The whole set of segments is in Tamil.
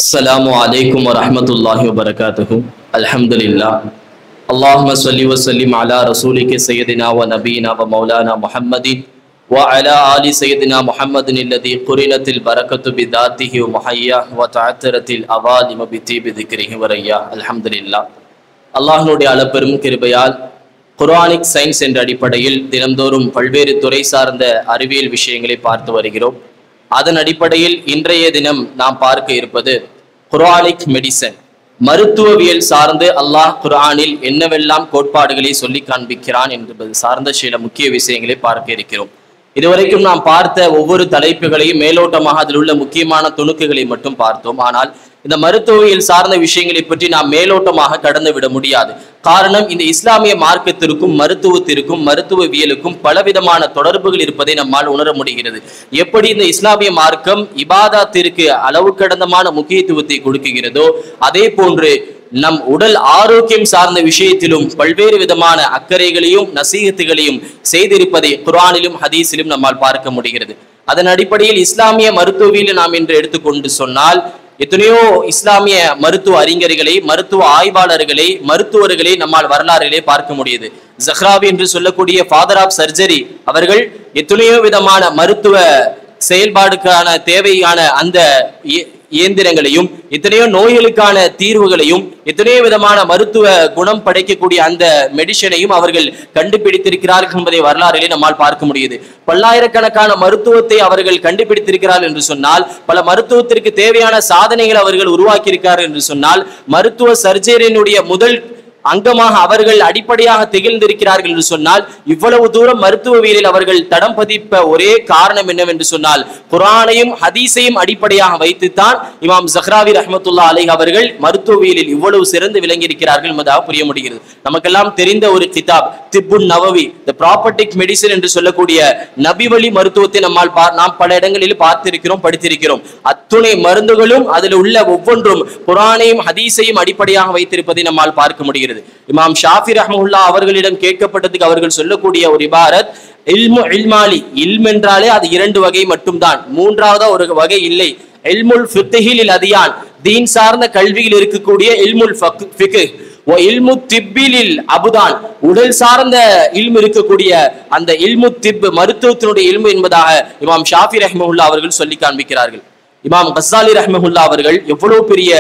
السلام عليكم ورحمة الله وبركاته. الحمد لله. اللهم صل وسلم على رسولك سيدنا ونبينا ومولانا محمد وعلى آل سيدنا محمد الذي قرنت البركة بذاته ومحياه وتعثرت الأوالم بطيب ذكره ورياه. الحمد لله. அல்லாஹ்வுடைய அளப்பெரும் கிருபையால் குர்ஆனிக் சயின்ஸ் என்ற அடிப்படையில் தினந்தோறும் பல்வேறு துறை சார்ந்த அறிவியல் விஷயங்களை பார்த்து வருகிறோம். அதன் அடிப்படையில் இன்றைய தினம் நாம் பார்க்க இருப்பது குர்ஆனிக் மெடிசன், மருத்துவவியல் சார்ந்து அல்லாஹ் குர்ஆனில் என்னவெல்லாம் கோட்பாடுகளை சொல்லி காண்பிக்கிறான் என்பது சார்ந்த சில முக்கிய விஷயங்களை பார்க்க இருக்கிறோம். இதுவரைக்கும் நாம் பார்த்த ஒவ்வொரு தலைப்புகளையும் மேலோட்டமாக அதில் உள்ள முக்கியமான துணுக்குகளை மட்டும் பார்த்தோம். ஆனால் இந்த மருத்துவவியல் சார்ந்த விஷயங்களை பற்றி நாம் மேலோட்டமாக கடந்து விட முடியாது. காரணம், இந்த இஸ்லாமிய மார்க்கத்திற்கும் மருத்துவத்திற்கும் மருத்துவவியலுக்கும் பலவிதமான தொடர்புகள் இருப்பதை நம்மால் உணர முடிகிறது. எப்படி இந்த இஸ்லாமிய மார்க்கம் இபாதத்திற்கு அளவு கடந்தமான முக்கியத்துவத்தை கொடுக்குகிறதோ, அதே போன்று நம் உடல் ஆரோக்கியம் சார்ந்த விஷயத்திலும் பல்வேறு விதமான அக்கறைகளையும் நசீகத்துகளையும் செய்திருப்பதை குர்ஆனிலும் ஹதீஸிலும் நம்மால் பார்க்க முடிகிறது. அதன் அடிப்படையில் இஸ்லாமிய மருத்துவவியலை நாம் இன்று எடுத்துக்கொண்டு சொன்னால், எத்தனையோ இஸ்லாமிய மருத்துவ அறிஞர்களை, மருத்துவ ஆய்வாளர்களை, மருத்துவர்களை நம்மால் வரலாறுகளே பார்க்க முடியுது. ஜஹ்ராவி என்று சொல்லக்கூடிய ஃபாதர் ஆஃப் சர்ஜரி அவர்கள் எத்தனையோ விதமான மருத்துவ செயல்பாடுக்கான தேவையான அந்த இயந்திரங்களையும், எத்தனையோ நோய்களுக்கான தீர்வுகளையும், எத்தனையோ விதமான மருத்துவ குணம் படைக்கக்கூடிய அந்த மெடிசனையும் அவர்கள் கண்டுபிடித்திருக்கிறார்கள் என்பதை வரலாறுகளை நம்மால் பார்க்க முடியுது. பல்லாயிரக்கணக்கான மருத்துவத்தை அவர்கள் கண்டுபிடித்திருக்கிறார்கள் என்று சொன்னால், பல மருத்துவத்திற்கு தேவையான சாதனைகள் அவர்கள் உருவாக்கியிருக்கிறார்கள் என்று சொன்னால், மருத்துவ சர்ஜரியினுடைய முதல் அங்கமாக அவர்கள் அடிப்படையாக திகழ்ந்திருக்கிறார்கள் என்று சொன்னால், இவ்வளவு தூரம் மருத்துவவியலில் அவர்கள் தடம் பதிப்ப ஒரே காரணம் என்னவென்று சொன்னால், குர்ஆனையும் ஹதீஸையும் அடிப்படையாக வைத்துத்தான் இமாம் ஜஹ்ராவி ரஹ்மத்துல்லாஹி அலைஹி அவர்கள் மருத்துவவியலில் இவ்வளவு சிறந்து விளங்கி இருக்கிறார்கள் என்பதாக புரிய முடிகிறது. நமக்கெல்லாம் தெரிந்த ஒரு கிதாப் திப்புன் நவவி, தி ப்ராப்பர்டிக் மெடிசன் என்று சொல்லக்கூடிய நபி வழி மருத்துவத்தை நாம் பல இடங்களில் பார்த்திருக்கிறோம், படித்திருக்கிறோம். அத்துணை மருந்துகளும் அதில் உள்ள ஒவ்வொன்றும் குர்ஆனையும் ஹதீஸையும் அடிப்படையாக வைத்திருப்பதை நம்மால் பார்க்க முடிகிறது. இமாம் ஷாஃபி ரஹ்மத்துல்லாஹி அவர்களிடம் கேட்கப்பட்டதுக்கு அவர்கள் சொல்லக்கூடிய ஒரு இபாரத், இல்மு இல்மாலி, இல்ம் என்றாலே அது இரண்டு வகை மட்டும்தான், மூன்றாவதா ஒரு வகை இல்லை. இல்முல் ஃபிக்ஹில் அதியான், தீன் சார்ந்த கல்வியில் இருக்கக்கூடிய இல்முல் ஃபிக்ஹ், வ இல்மு திப்பிலில் அபுதான், உடல் சார்ந்த இல்மு இருக்கக்கூடிய அந்த இல்மு திப், மருத்துவத்தினுடைய இல்மு என்பதாக இமாம் ஷாஃபி ரஹ்மத்துல்லாஹி அவர்கள் சொல்லி காண்பிக்கிறார்கள். இமாம் கஸ்ஸாலி ரஹ்மத்துல்லாஹி அவர்கள் எவ்வளவு பெரிய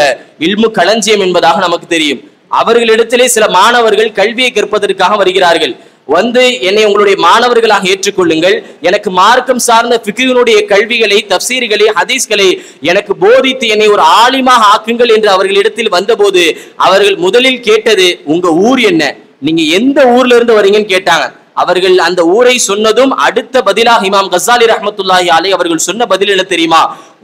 இல்மு களஞ்சியம் என்பதாக நமக்கு தெரியும். அவர்களிடத்திலே சில மாணவர்கள் கல்வியை கற்பதற்காக வருகிறார்கள். வந்து என்னை உங்களுடைய மாணவர்களாக ஏற்றுக்கொள்ளுங்கள், எனக்கு மார்க்கம் சார்ந்த ஃபிக்ஹினுடைய கல்விகளை, தஃப்சீர்களை, ஹதீஸ்களை எனக்கு போதித்து என்னை ஒரு ஆலிமாக ஆக்குங்கள் என்று அவர்களிடத்தில் வந்தபோது அவர்கள் முதலில் கேட்டது, உங்க ஊர் என்ன, நீங்க எந்த ஊர்ல இருந்து வரீங்கன்னு கேட்டாங்க. அவர்கள் அந்த ஊரை சொன்னதும் அடுத்த பதிலாக இமாம் கஸ்ஸாலி ரஹ்மத்துல்லாஹி அலைஹி அவர்கள் சொன்ன பதில் என்ன தெரியுமா?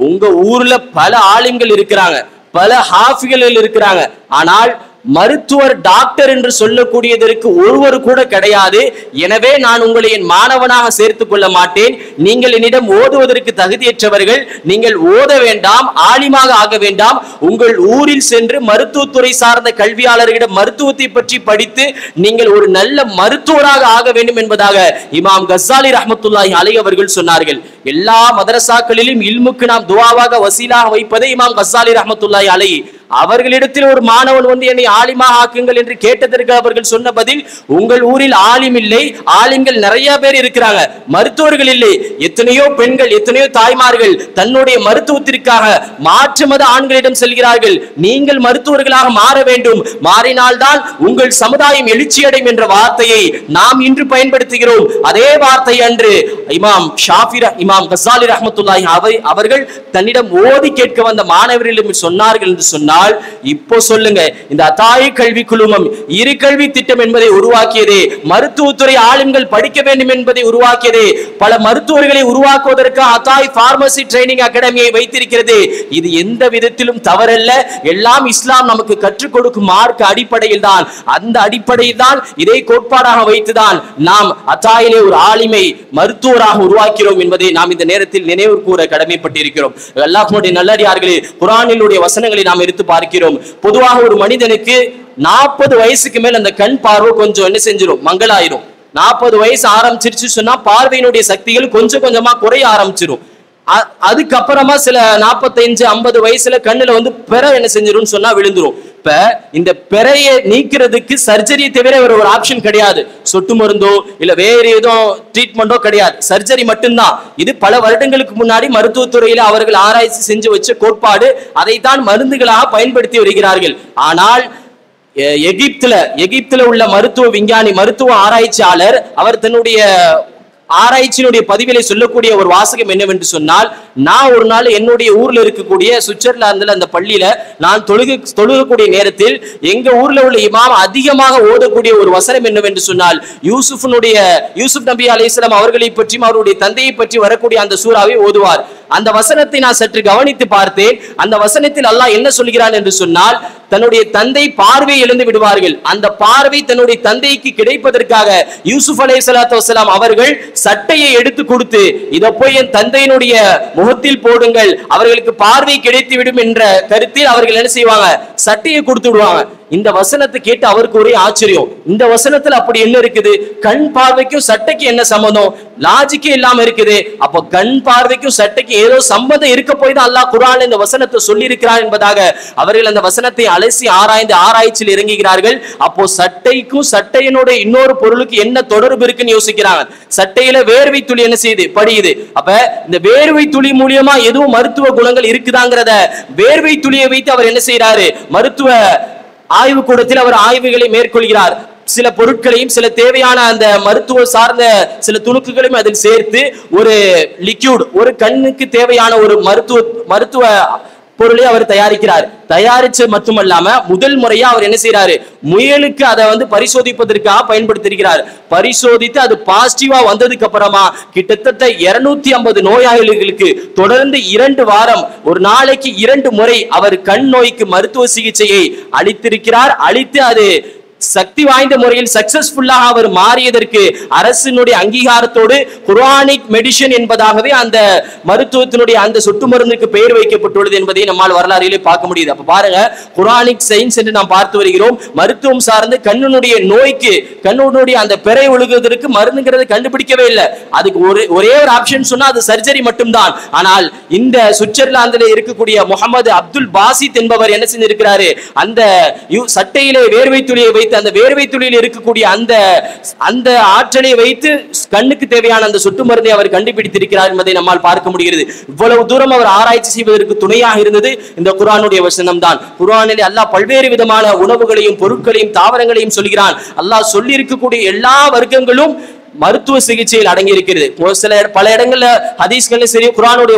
உங்க ஊர்ல பல ஆலிம்கள் இருக்கிறாங்க, பல ஹாஃபிகள் இருக்கிறாங்க, ஆனால் மருத்துவர் டாக்டர் என்று சொல்லக்கூடியதற்கு ஒருவர் கூட கிடையாது. எனவே நான் உங்களை என் மாணவனாக சேர்த்துக் கொள்ள மாட்டேன். நீங்கள் என்னிடம் ஓதுவதற்கு தகுதியற்றவர்கள், நீங்கள் ஓத வேண்டாம், ஆலிமாக ஆக வேண்டாம். உங்கள் ஊரில் சென்று மருத்துவத்துறை சார்ந்த கல்வியாளர்களிடம் மருத்துவத்தை பற்றி படித்து நீங்கள் ஒரு நல்ல மருத்துவராக ஆக வேண்டும் என்பதாக இமாம் கஸ்ஸாலி ரஹ்மத்துல்லாஹி அலைஹி அவர்கள் சொன்னார்கள். எல்லா மதரசாக்களிலும் இல்முக்கு நாம் துஆவாக வசீலாக வைப்பதை இமாம் கஸ்ஸாலி ரஹ்மத்துல்லாஹி அலைஹி அவர்களிடத்தில் ஒரு மாணவன் வந்து என்னை ஆலிமாக ஆக்குங்கள் என்று கேட்டதற்கு அவர்கள் சொன்ன பதில், உங்கள் ஊரில் ஆலிம் இல்லை, ஆலிம்கள் நிறைய பேர் இருக்கிறாங்க, மருத்துவர்கள் இல்லை. எத்தனையோ பெண்கள், எத்தனையோ தாய்மார்கள் தன்னுடைய மருத்துவத்திற்காக மாற்று மத ஆண்களிடம் செல்கிறார்கள். நீங்கள் மருத்துவர்களாக மாற வேண்டும், மாறினால்தான் உங்கள் சமுதாயம் எழுச்சியடையும் என்ற வார்த்தையை நாம் இன்று பயன்படுத்துகிறோம். அதே வார்த்தை அன்று இமாம் கஸ்ஸாலி ரஹ்மத்துல்லாஹி அவர்கள் தன்னிடம் ஓதி கேட்க வந்த மாணவர்களிடம் சொன்னார்கள் என்று சொன்னால், இப்போ சொல்லுங்க, இந்த அத்தாயி கல்வி குழுமம் இரு கல்வி திட்டம் என்பதை உருவாக்கியதே, மருத்துவத்துறை ஆளுங்கள் படிக்க வேண்டும் என்பதை உருவாக்கியதே, பல மருத்துவர்களை உருவாக்குவதற்கு அத்தாய் பார்மசி ட்ரைனிங் அகாடமியை வைத்திருக்கிறது. இது எந்த விதத்திலும் தவறல்ல, எல்லாம் இஸ்லாம் நமக்கு கற்றுக் கொடுக்கும் மார்க்க அடிப்படையில் தான். அந்த அடிப்படையில் தான் இதை கோட்பாடாக வைத்துதான் நாம் அத்தாயிலே ஒரு ஆலிமை மருத்துவராக உருவாக்கிறோம் என்பதை நாம் இந்த நேரத்தில் நினைவு கூற கடமைப்பட்டிருக்கிறோம். அல்லாஹ்வுடைய நல்லடியார்களே, குர்ஆனிலுடைய வசனங்களை நாம் எடுத்து பார்க்கிறோம். பொதுவாக ஒரு மனிதனுக்கு 40 வயசுக்கு மேல் அந்த கண் பார்வை கொஞ்சம் என்ன செஞ்சிடும், மங்களாயிரும். 40 வயசு ஆரம்பிச்சிருச்சு சொன்னா பார்வையினுடைய சக்திகள் கொஞ்சம் கொஞ்சமா குறைய ஆரம்பிச்சிடும். அதுக்கப்புறமா சில 45-50 வயசுல கண்ணுல வந்து பெற என்ன செஞ்சிடும் சொன்னா விழுந்துரும். இப்ப இந்த பெறைய நீக்கிறதுக்கு சர்ஜரி தவிர ஒரு ஆப்ஷன் கிடையாது. சொட்டு மருந்தோ இல்ல வேற ஏதோ ட்ரீட்மெண்டோ கிடையாது, சர்ஜரி மட்டும்தான். இது பல வருடங்களுக்கு முன்னாடி மருத்துவத்துறையில அவர்கள் ஆராய்ச்சி செஞ்சு வச்ச கோட்பாடு. அதைத்தான் மருந்துகளாக பயன்படுத்தி வருகிறார்கள். ஆனால் எகிப்துல உள்ள மருத்துவ விஞ்ஞானி, மருத்துவ ஆராய்ச்சியாளர், அவர் தன்னுடைய ஆராய்ச்சியினுடைய பதிவிலே சொல்லக்கூடிய ஒரு வாசகம் என்னவென்று சொன்னால், நான் ஒரு நாள் என்னுடைய ஊர்ல இருக்கக்கூடிய சுவிட்சர்லாந்துல அந்த பள்ளியில நான் தொழுகக்கூடிய நேரத்தில் எங்க ஊர்ல உள்ள இமாம் அதிகமாக ஓடக்கூடிய ஒரு வசனம் என்னவென்று சொன்னால், யூசுப் நபி அலைஹிஸ்ஸலாம் அவர்களை பற்றியும் அவருடைய தந்தையை பற்றி வரக்கூடிய அந்த சூறாவை ஓதுவார். அந்த வசனத்தை நான் சற்று கவனித்து பார்த்தேன். அந்த வசனத்தில் அல்லாஹ் என்ன சொல்கிறான் என்று சொன்னால், தன்னுடைய தந்தை பார்வை இழந்து விடுவார்கள். அந்த பார்வை தன்னுடைய தந்தைக்கு கிடைப்பதற்காக யூசுப் அலைஹிஸ்ஸலாத்து வஸ்ஸலாம் அவர்கள் சட்டையை எடுத்து கொடுத்து, இதை போய் என் தந்தையினுடைய முகத்தில் போடுங்கள், அவர்களுக்கு பார்வை கிடைத்து விடும் என்ற கருத்தில் அவர்கள் என்ன செய்வாங்க, சட்டையை கொடுத்து விடுவாங்க. இந்த வசனத்தை கேட்டு அவருக்கு ஒரே ஆச்சரியம். இந்த வசனத்துல அப்படி என்ன இருக்குது? கண் பார்வைக்கும் சட்டைக்கு என்ன சம்பந்தம்? லாஜிக்கே இல்லாம இருக்குது. அப்ப கண் பார்வைக்கும் சட்டைக்கு ஏதோ சம்பந்தம் இருக்க போய் தான் அல்லாஹ் குர்ஆன்ல இந்த வசனத்தை சொல்லி இருக்கிறார் என்பதாக அவர்கள் அந்த வசனத்தை அலசி ஆராய்ந்து ஆராய்ச்சியில் இறங்குகிறார்கள். அப்போ சட்டைக்கும் சட்டையினுடைய இன்னொரு பொருளுக்கு என்ன தொடர்பு இருக்குன்னு யோசிக்கிறாங்க. சட்டையில வேர்வை துளி என்ன செய்யுது, படியுது. அப்ப இந்த வேர்வை துளி மூலியமா எதுவும் மருத்துவ குணங்கள் இருக்குதாங்கிறத வேர்வை துளியை வைத்து அவர் என்ன செய்யறாரு, மருத்துவ ஆய்வு கூடத்தில் அவர் ஆய்வுகளை மேற்கொள்கிறார். சில பொருட்களையும் சில தேவையான அந்த மருத்துவ சார்ந்த சில துணுக்குகளையும் அதில் சேர்த்து ஒரு லிக்யூட், ஒரு கண்ணுக்கு தேவையான ஒரு மருத்துவ பொருளை அவர் தயாரிக்கிறார். தயாரிச்சு மட்டுமல்லாம முதல் முறையா அவர் என்ன செய்யறாரு, முயலுக்கு அதை வந்து பரிசோதிப்பதற்காக பயன்படுத்திருக்கிறார். பரிசோதித்து அது பாசிட்டிவா வந்ததுக்கு அப்புறமா கிட்டத்தட்ட 250 நோயாளிகளுக்கு தொடர்ந்து 2 வாரம் ஒரு நாளைக்கு 2 முறை அவர் கண் நோய்க்கு மருத்துவ சிகிச்சையை அளித்திருக்கிறார். அளித்து அது சக்தி வாய்ந்த முறையில் சக்சஸ்ஃபுல்லாக அவர் மாறியதற்கு அரசினுடைய அங்கீகாரத்தோடு குர்ஆனிக் மெடிசின் என்பதாகவே அந்த மருத்துவத்தினுடைய அந்த சொட்டு மருந்துக்கு பெயர் வைக்கப்பட்டுள்ளது என்பதை நம்மால் வரலாறிலே பார்க்க முடியுது. அப்ப பாருங்க, குர்ஆனிக் சயின்ஸ் என்று நாம் பார்த்து வருகிறோம். மருத்துவம் சார்ந்து கண்ணுடைய நோய்க்கு, கண்ணுடைய அந்த பெறை ஒழுகுவதற்கு மருந்துங்கிறது கண்டுபிடிக்கவே இல்லை. அதுக்கு ஒரே ஒரு ஆப்ஷன் சொன்னா அது சர்ஜரி மட்டும்தான். ஆனால் இந்த சுவிட்சர்லாந்தில் இருக்கக்கூடிய முகமது அப்துல் பாசித் என்பவர் என்ன செஞ்சிருக்கிறாரு, அந்த சட்டையிலே வேர்வை துளியை வைத்து, அந்த வேர்வை துளியில் இருக்கக்கூடிய அந்த ஆற்றலை வைத்து கண்ணுக்கு தேவையான அந்த சொட்டு மருந்தை அவர் கண்டுபிடித்திருக்கிறார் என்பதை நம்மால் பார்க்க முடிகிறது. இவ்வளவு தூரம் அவர் ஆராய்ச்சி செய்வதற்கு துணையாக இருந்தது இந்த குர்ஆனுடைய வசனம் தான். குர்ஆனிலே அல்லாஹ் பல்வேறு விதமான உணவுகளையும் பொருட்களையும் தாவரங்களையும் சொல்கிறான். அல்லாஹ் சொல்லி இருக்கக்கூடிய எல்லா வர்க்கங்களும் மருத்துவ சிகிச்சையில் அடங்கி இருக்கிறது. பல இடங்கள்ல ஹதீஸ்கள்லயும் சரி, குர்ஆனுடைய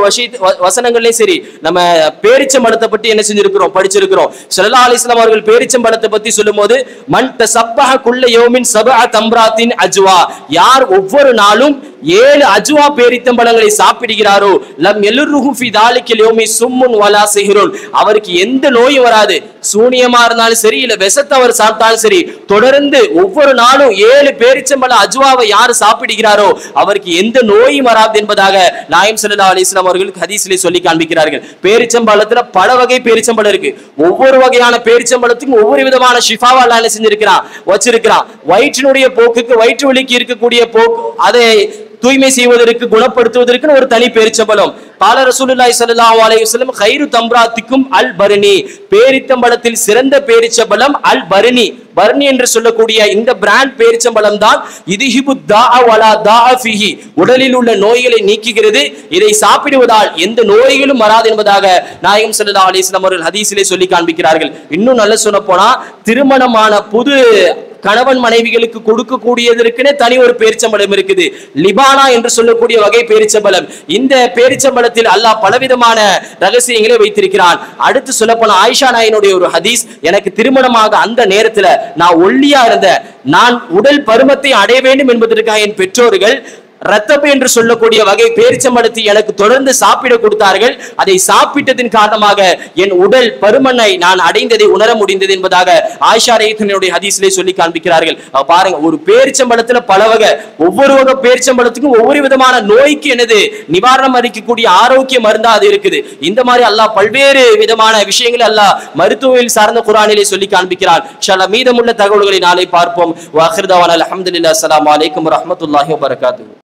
வசனங்கள்லயும் சரி, நம்ம பேரிச்சம்பழத்தை பற்றி என்ன செஞ்சிருக்கிறோம், படிச்சிருக்கிறோம். ஸல்லல்லாஹு அலைஹி வஸல்லம் அவர்கள் பேரிச்சம்பழத்தை பத்தி சொல்லும்போது, மன் தஸப்பஹ குல்ல யௌமின் சபஅ தம்ராத்தின் அஜ்வா, யார் ஒவ்வொரு நாளும் 7 அஜ்வா பேரித்தம்பழங்களை சாப்பிடுகிறாரோ, லம் யலுருஹு ஃபி தாலிகல் யௌமி சும்முன் வலா சிஹ்ருன், அவருக்கு எந்த நோயும் வராது. சூனியமா இருந்தாலும் சரி, இல்ல விஷத்தை அவர் சாப்பிட்டாலும் சரி, தொடர்ந்து ஒவ்வொரு நாளும் 7 பேரிச்சம்பழ அஜ்வாவை யார் சாப்பிடுகிறாரோ அவருக்கு எந்த நோயும் வராது என்பதாக நாயகம் ஸல்லல்லாஹு அலைஹி வஸல்லம் அவர்கள் ஹதீஸிலே சொல்லி காண்பிக்கிறார்கள். பேரிச்சம்பழத்துல பல வகை பேரிச்சம்பழம் இருக்கு. ஒவ்வொரு வகையான பேரிச்சம்பழத்துக்கும் ஒவ்வொரு விதமான ஷிஃபாவா அல்லாஹ் என்ன செஞ்சிருக்கிறான், வச்சிருக்கிறான். வயிற்றினுடைய போக்குக்கு, வயிற்று வலிக்கு இருக்கக்கூடிய போக்கு, அதை தூய்மை செய்வதற்கு, குணப்படுத்துவதற்கு ஒரு தனி பேரிச்சம்பழம். கால ரசூலுல்லாஹி ஸல்லல்லாஹு அலைஹி வஸல்லம் கைரு தம்ராத்திக்கும் அல் பர்னி, பேரிச்சம்பழத்தில் சிறந்த பேரிச்சம்பழம் அல் பர்னி. பர்னி என்று சொல்லக்கூடிய இந்த பிராண்ட் பேரிச்சம்பழம் தான் இதுஹிபு தாஅ வலா தாஅ ஃபீஹி, உடலில் உள்ள நோய்களை நீக்குகிறது. இதை சாப்பிடுவதால் எந்த நோய்களும் வராது என்பதாக நாயகம் ஸல்லல்லாஹு அலைஹி வஸல்லம் அவர்கள் ஹதீஸிலே சொல்லி காண்பிக்கிறார்கள். இன்னும் நல்ல சொல்ல போனா, திருமணமான புது கணவன் மனைவிகளுக்கு கொடுக்கக்கூடியதற்குனே தனி ஒரு பேரிச்சம்பழம் இருக்குது, லிபானா என்று சொல்லக்கூடிய வகை பேரிச்சம்பழம். இந்த பேரிச்சம்பழத்தில் அல்லாஹ் பலவிதமான ரகசியங்களை வைத்திருக்கிறான். அடுத்து சொல்ல போன ஆயிஷா நாயினுடைய ஒரு ஹதீஸ், எனக்கு திருமணமாக அந்த நேரத்துல நான் ஒல்லியா இருந்த, நான் உடல் பருமத்தை அடைய வேண்டும் என்பதற்காக என் பெற்றோர்கள் ரத்தபு என்று சொல்லக்கூடிய வகை பேரிச்சம்பழத்தை எனக்கு தொடர்ந்து சாப்பிட கொடுத்தார்கள். அதை சாப்பிட்டதின் காரணமாக என் உடல் பருமனை நான் அடைந்ததை உணர முடிந்தது என்பதாக ஆயிஷா ரலியல்லாஹு ஹதீஸிலே சொல்லி காண்பிக்கிறார்கள். பாருங்க, ஒரு பேரிச்சம்பழத்துல பல வகை, ஒவ்வொரு வகை பேரிச்சம்பழத்துக்கும் ஒவ்வொரு விதமான நோய்க்கு என்னது நிவாரணம் அளிக்கக்கூடிய ஆரோக்கிய மருந்தா அது இருக்குது. இந்த மாதிரி அல்லாஹ் பல்வேறு விதமான விஷயங்களை அல்லாஹ் மருத்துவத்தில் சார்ந்த குர்ஆனிலே சொல்லி காண்பிக்கிறான். இன்ஷா அல்லாஹ் மீதமுள்ள தகவல்களை நாளை பார்ப்போம். வ ஆகிரு தஅவானா அல்ஹம்துலில்லாஹி, அஸ்ஸலாமு அலைக்கும் வரஹ்மத்துல்லாஹி வபரகாத்துஹு.